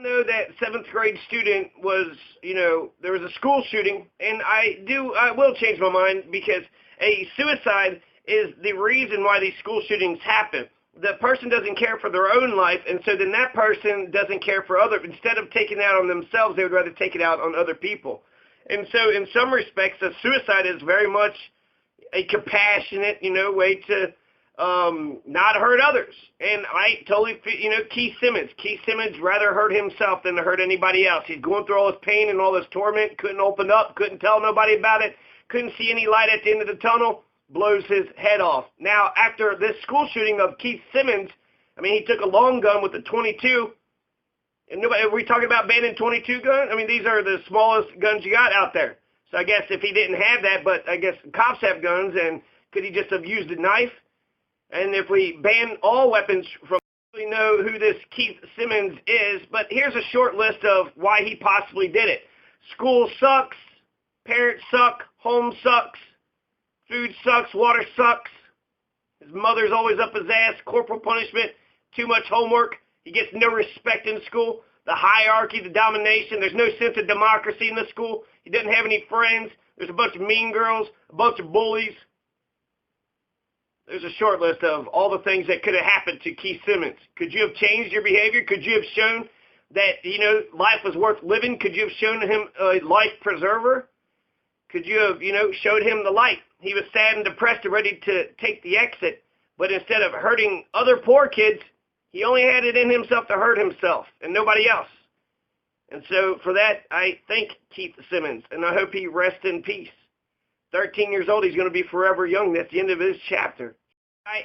Know that seventh grade student was, there was a school shooting, and I will change my mind because a suicide is the reason why these school shootings happen. The person doesn't care for their own life, and so then that person doesn't care for other. Instead of taking it out on themselves, they would rather take it out on other people. And so in some respects, a suicide is very much a compassionate, way to not hurt others. And I totally, Keith Simmons rather hurt himself than to hurt anybody else. He's going through all this pain and all this torment, couldn't open up, couldn't tell nobody about it, couldn't see any light at the end of the tunnel, blows his head off. Now, after this school shooting of Keith Simmons, he took a long gun with a .22, and nobody, are we talking about banning .22 guns? These are the smallest guns you got out there. So I guess if he didn't have that, but I guess cops have guns, and could he just have used a knife? And if we ban all weapons from, we know who this Keith Simmons is, but here's a short list of why he possibly did it. School sucks, parents suck, home sucks, food sucks, water sucks, his mother's always up his ass, corporal punishment, too much homework, he gets no respect in school, the hierarchy, the domination, there's no sense of democracy in the school, he doesn't have any friends, there's a bunch of mean girls, a bunch of bullies. There's a short list of all the things that could have happened to Keith Simmons. Could you have changed your behavior? Could you have shown that, life was worth living? Could you have shown him a life preserver? Could you have, showed him the light? He was sad and depressed and ready to take the exit. But instead of hurting other poor kids, he only had it in himself to hurt himself and nobody else. And so for that, I thank Keith Simmons, and I hope he rests in peace. 13 years old, he's going to be forever young. That's the end of his chapter.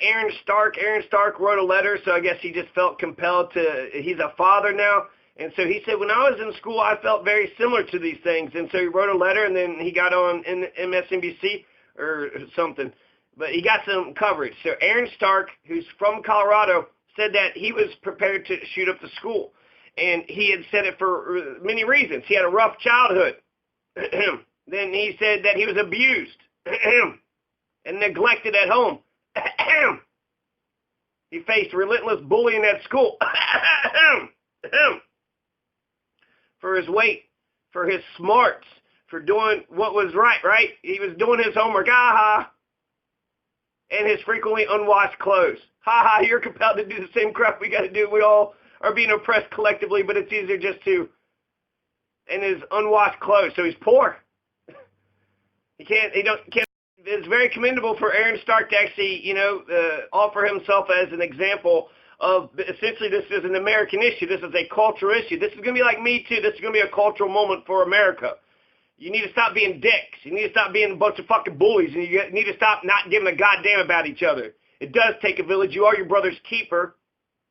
Aaron Stark wrote a letter, so I guess he just felt compelled to, he's a father now, and so he said, when I was in school, I felt very similar to these things, and so he wrote a letter, and then he got on MSNBC or something, but he got some coverage. So Aaron Stark, who's from Colorado, said that he was prepared to shoot up the school, and he had said it for many reasons. He had a rough childhood. Then he said that he was abused and neglected at home. He faced relentless bullying at school for his weight, for his smarts, for doing what was right? He was doing his homework, and his frequently unwashed clothes. You're compelled to do the same crap we got to do. We all are being oppressed collectively, but it's easier just to, and his unwashed clothes. So he's poor. He can't. It's very commendable for Aaron Stark to actually, offer himself as an example of, essentially, this is an American issue. This is a cultural issue. This is going to be like Me Too. This is going to be a cultural moment for America. You need to stop being dicks. You need to stop being a bunch of fucking bullies. And you need to stop not giving a goddamn about each other. It does take a village. You are your brother's keeper.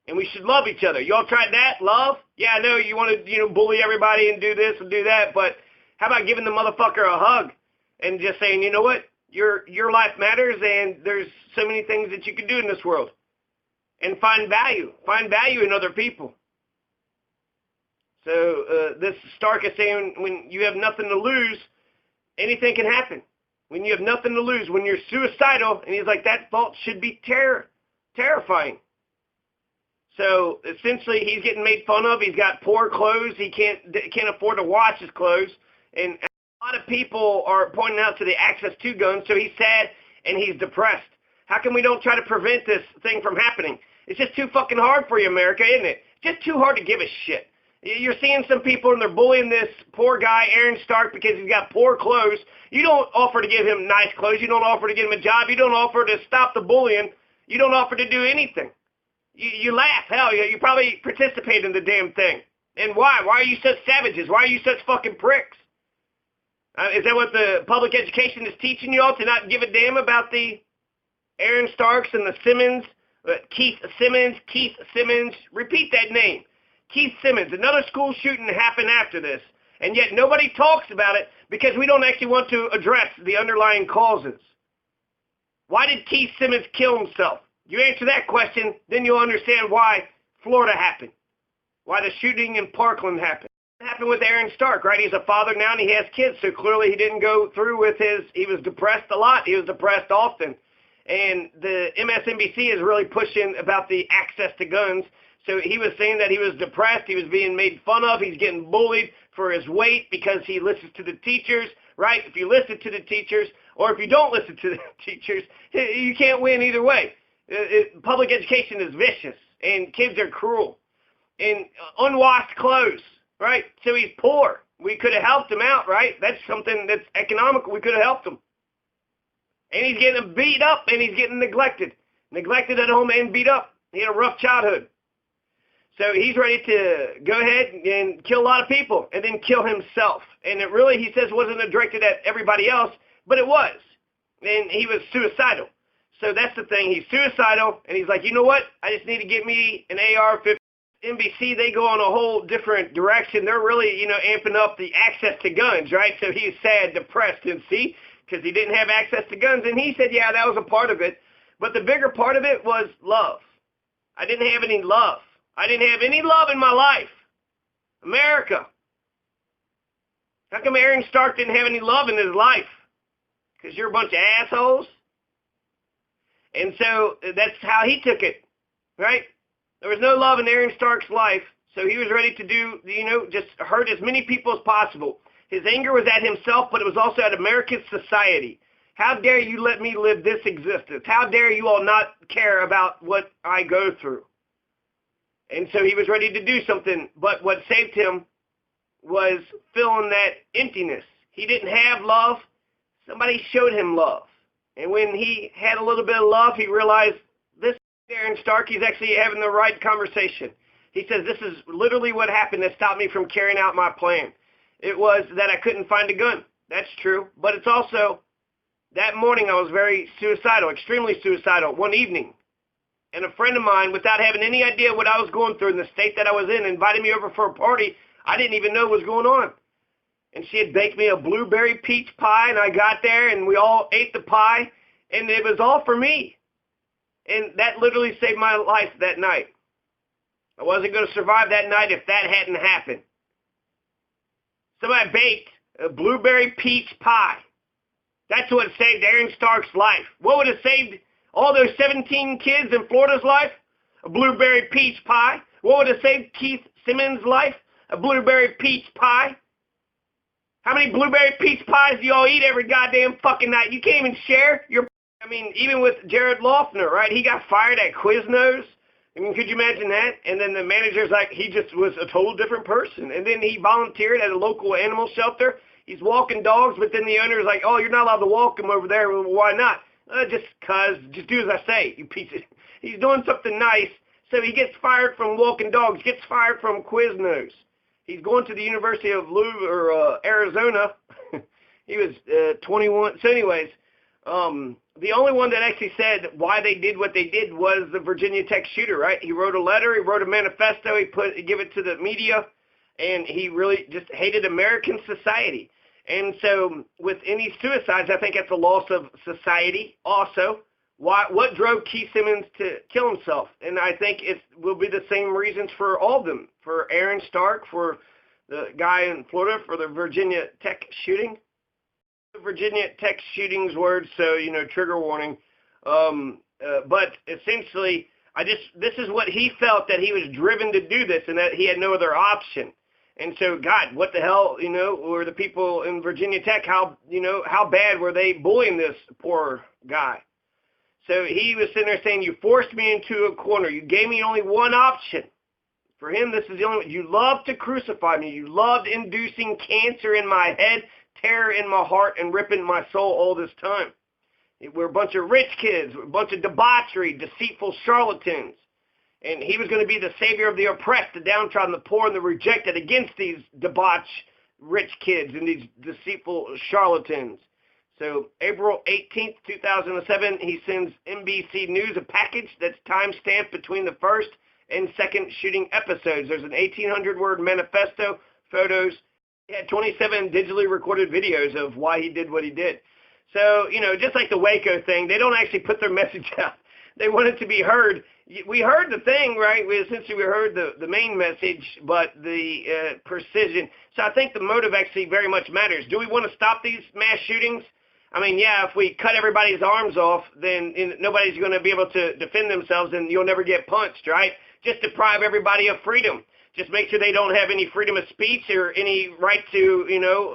And we should love each other. Y'all tried that? Love? Yeah, I know you want to, bully everybody and do this and do that. But how about giving the motherfucker a hug and just saying, you know what? Your life matters, and there's so many things that you can do in this world. And find value. Find value in other people. So this Stark is saying when you have nothing to lose, anything can happen. When you have nothing to lose, when you're suicidal, and he's like, that thought should be terrifying. So essentially, he's getting made fun of. He's got poor clothes. He can't afford to wash his clothes. And a lot of people are pointing out to the access to guns, so he's sad and he's depressed. How come we don't try to prevent this thing from happening? It's just too fucking hard for you, America, isn't it? It's just too hard to give a shit. You're seeing some people and they're bullying this poor guy, Aaron Stark, because he's got poor clothes. You don't offer to give him nice clothes. You don't offer to give him a job. You don't offer to stop the bullying. You don't offer to do anything. You laugh. Hell, you probably participate in the damn thing. And why? Why are you such savages? Why are you such fucking pricks? Is that what the public education is teaching you all, to not give a damn about the Aaron Starks and the Simmons? Keith Simmons. Repeat that name. Keith Simmons. Another school shooting happened after this. And yet nobody talks about it because we don't actually want to address the underlying causes. Why did Keith Simmons kill himself? You answer that question, then you'll understand why Florida happened. Why the shooting in Parkland happened. It happened with Aaron Stark, right? He's a father now and he has kids, so clearly he didn't go through with he was depressed a lot. He was depressed often. And the MSNBC is really pushing about the access to guns. So he was saying that he was depressed, he was being made fun of, he's getting bullied for his weight because he listens to the teachers, right? If you listen to the teachers, or if you don't listen to the teachers, you can't win either way. Public education is vicious, and kids are cruel. And unwashed clothes, right? So he's poor. We could have helped him out, right? That's something that's economical. We could have helped him. And he's getting beat up, and he's getting neglected. Neglected at home and beat up. He had a rough childhood. So he's ready to go ahead and kill a lot of people and then kill himself. And it really, he says, wasn't directed at everybody else, but it was. And he was suicidal. So that's the thing. He's suicidal, and he's like, you know what? I just need to get me an AR-15. NBC, they go on a whole different direction. They're really, amping up the access to guns, right? So he's sad, depressed, and see, because he didn't have access to guns. And he said, yeah, that was a part of it. But the bigger part of it was love. I didn't have any love. I didn't have any love in my life. America. How come Aaron Stark didn't have any love in his life? Because you're a bunch of assholes? And so that's how he took it, right? There was no love in Aaron Stark's life, so he was ready to do, just hurt as many people as possible. His anger was at himself, but it was also at American society. How dare you let me live this existence? How dare you all not care about what I go through? And so he was ready to do something, but what saved him was filling that emptiness. He didn't have love. Somebody showed him love. And when he had a little bit of love, he realized this Aaron Stark, he's actually having the right conversation. He says, this is literally what happened that stopped me from carrying out my plan. It was that I couldn't find a gun. That's true. But it's also, that morning I was very suicidal, extremely suicidal, one evening. And a friend of mine, without having any idea what I was going through in the state that I was in, invited me over for a party I didn't even know what was going on. And she had baked me a blueberry peach pie, and I got there, and we all ate the pie, and it was all for me. And that literally saved my life that night. I wasn't going to survive that night if that hadn't happened. Somebody baked a blueberry peach pie. That's what saved Aaron Stark's life. What would have saved all those 17 kids in Florida's life? A blueberry peach pie. What would have saved Keith Simmons' life? A blueberry peach pie. How many blueberry peach pies do y'all eat every goddamn fucking night? You can't even share your... even with Jared Loughner, right? He got fired at Quiznos. Could you imagine that? And then the manager's like, he just was a total different person. And then he volunteered at a local animal shelter. He's walking dogs, but then the owner's like, oh, you're not allowed to walk them over there. Well, why not? Just do as I say, you piece of... He's doing something nice, so he gets fired from walking dogs, gets fired from Quiznos. He's going to the University of Arizona. He was 21. So anyways, the only one that actually said why they did what they did was the Virginia Tech shooter, right? He wrote a letter, he wrote a manifesto, he gave it to the media, and he really just hated American society. And so with any suicides, I think that's a loss of society also. What drove Keith Simmons to kill himself? And I think it will be the same reasons for all of them. For Aaron Stark, for the guy in Florida, for the Virginia Tech shooting. The Virginia Tech shootings word, so, trigger warning. But essentially, this is what he felt, that he was driven to do this and that he had no other option. And so, God, what the hell, were the people in Virginia Tech, how bad were they bullying this poor guy? So he was sitting there saying, you forced me into a corner. You gave me only one option. For him, this is the only one. You loved to crucify me. You loved inducing cancer in my head, terror in my heart, and ripping my soul all this time. We're a bunch of rich kids, a bunch of debauchery, deceitful charlatans. And he was going to be the savior of the oppressed, the downtrodden, the poor, and the rejected against these debauched rich kids and these deceitful charlatans. So April 18th, 2007, he sends NBC News a package that's time-stamped between the first and second shooting episodes. There's an 1,800-word manifesto, photos. He had 27 digitally recorded videos of why he did what he did. So, just like the Waco thing, they don't actually put their message out. They want it to be heard. We heard the thing, right? We heard the main message, but the precision. So I think the motive actually very much matters. Do we want to stop these mass shootings? If we cut everybody's arms off, then nobody's going to be able to defend themselves, and you'll never get punched, right? Just deprive everybody of freedom. Just make sure they don't have any freedom of speech or any right to,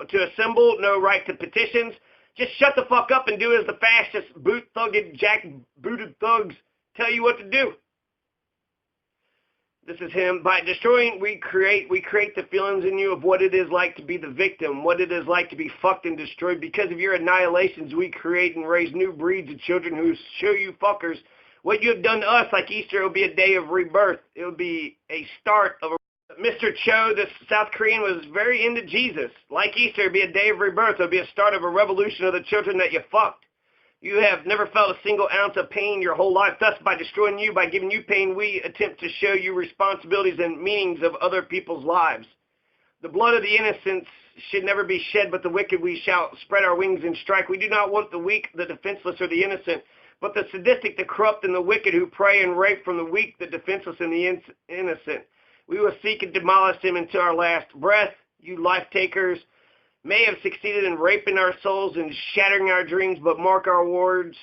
to assemble, no right to petitions. Just shut the fuck up and do as the fascist, boot-thugged, jack-booted thugs tell you what to do. This is him. By destroying, we create the feelings in you of what it is like to be the victim, what it is like to be fucked and destroyed. Because of your annihilations, we create and raise new breeds of children who show you fuckers what you have done to us. Like Easter, it will be a day of rebirth. It will be a start of a... Mr. Cho, this South Korean, was very into Jesus. Like Easter, it will be a day of rebirth. It will be a start of a revolution of the children that you fucked. You have never felt a single ounce of pain your whole life. Thus, by destroying you, by giving you pain, we attempt to show you responsibilities and meanings of other people's lives. The blood of the innocents should never be shed, but the wicked we shall spread our wings and strike. We do not want the weak, the defenseless, or the innocent, but the sadistic, the corrupt, and the wicked who prey and rape from the weak, the defenseless, and the innocent. We will seek and demolish them until our last breath. You life-takers may have succeeded in raping our souls and shattering our dreams, but mark our words.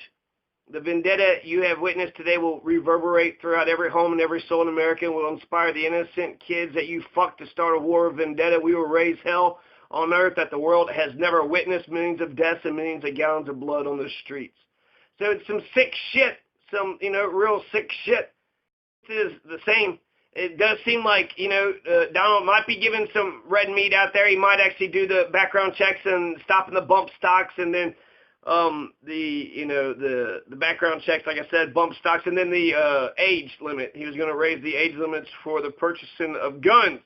The vendetta you have witnessed today will reverberate throughout every home and every soul in America and will inspire the innocent kids that you fucked to start a war of vendetta. We will raise hell on earth that the world has never witnessed, millions of deaths and millions of gallons of blood on the streets. So it's some sick shit, some, real sick shit. It is the same. It does seem like, Donald might be giving some red meat out there. He might actually do the background checks and stopping the bump stocks, and then the background checks, like I said, bump stocks, and then the age limit. He was going to raise the age limits for the purchasing of guns.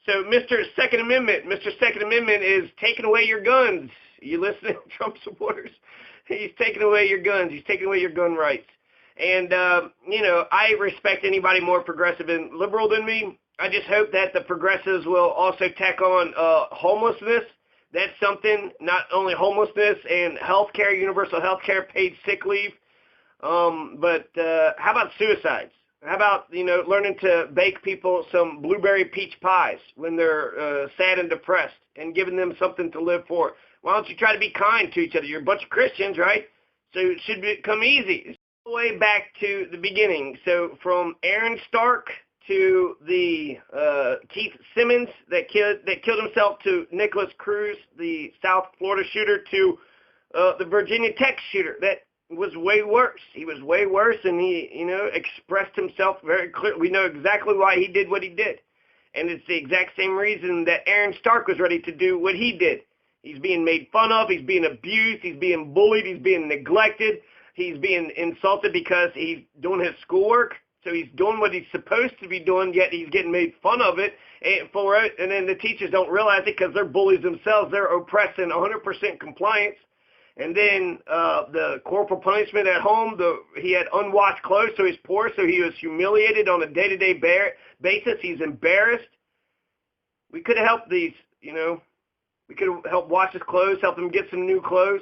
So Mr. Second Amendment is taking away your guns. You listening, Trump supporters? He's taking away your guns. He's taking away your gun rights. And, I respect anybody more progressive and liberal than me. I just hope that the progressives will also tack on homelessness. That's something, not only homelessness and health care, universal health care, paid sick leave, but how about suicides? How about, learning to bake people some blueberry peach pies when they're sad and depressed and giving them something to live for? Why don't you try to be kind to each other? You're a bunch of Christians, right? So it should become easy. Way back to the beginning. So from Aaron Stark to the Keith Simmons that killed himself, to Nicholas Cruz, the South Florida shooter, to the Virginia Tech shooter that was way worse. He was way worse, and he expressed himself very clearly. We know exactly why he did what he did, and it's the exact same reason that Aaron Stark was ready to do what he did. He's being made fun of. He's being abused. He's being bullied. He's being neglected. He's being insulted because he's doing his schoolwork. So he's doing what he's supposed to be doing, yet he's getting made fun of it for it. And then the teachers don't realize it because they're bullies themselves. They're oppressing 100% compliance. And then the corporal punishment at home, he had unwashed clothes, so he's poor, so he was humiliated on a day-to-day basis. He's embarrassed. We could have helped these, we could have helped wash his clothes, help him get some new clothes.